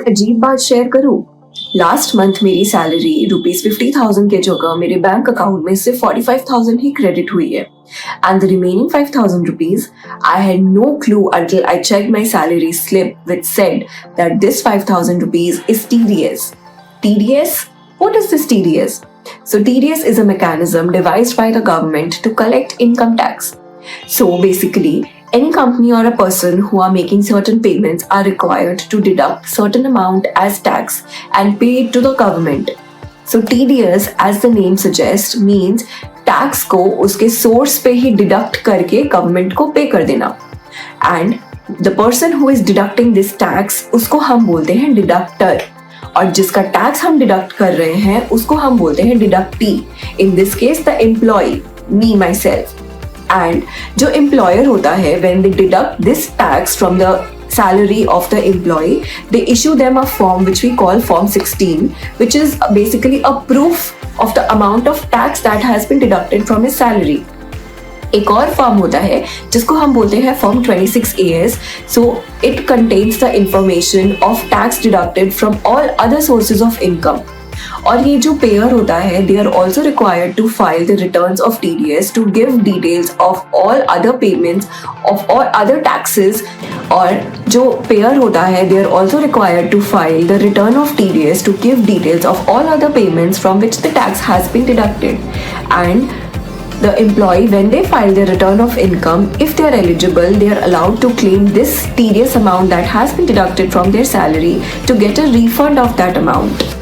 एक अजीब बात शेयर करूं? लास्ट मंथ मेरी सैलरी ₹50,000 के जगह मेरे बैंक अकाउंट में सिर्फ 45,000 ही क्रेडिट हुई है. And the remaining ₹5,000, I had no clue until I checked my salary slip which said that this ₹5,000 is TDS. TDS? What is this TDS? So TDS is a mechanism devised by the government to collect income tax. So basically, any company or a person who are making certain payments are required to deduct certain amount as tax and pay it to the government. So TDS, as the name suggests, means tax को उसके source पे ही deduct करके government को pay कर देना. And the person who is deducting this tax, उसको हम बोलते हैं deductor. और जिसका टैक्स हम डिडक्ट कर रहे हैं उसको हम बोलते हैं deductee. In this case the employee, me myself. And जो एम्प्लॉयर होता है, when they deduct this tax from the salary of the employee, they issue them a form which we call Form 16, which is basically a proof of the amount of tax that has been deducted from his salary. एक और form होता है जिसको हम बोलते हैं form 26AS. So it contains the information of tax deducted from all other sources of income. और ये जो पेयर होता है, they are also required to file the returns of TDS to give details of all other payments of all other taxes. और जो payer होता है, they are also required to file the return of TDS to give details of all other payments from which the tax has been deducted. And the employee, when they file their return of income, if they are eligible, they are allowed to claim this TDS amount that has been deducted from their salary to get a refund of that amount.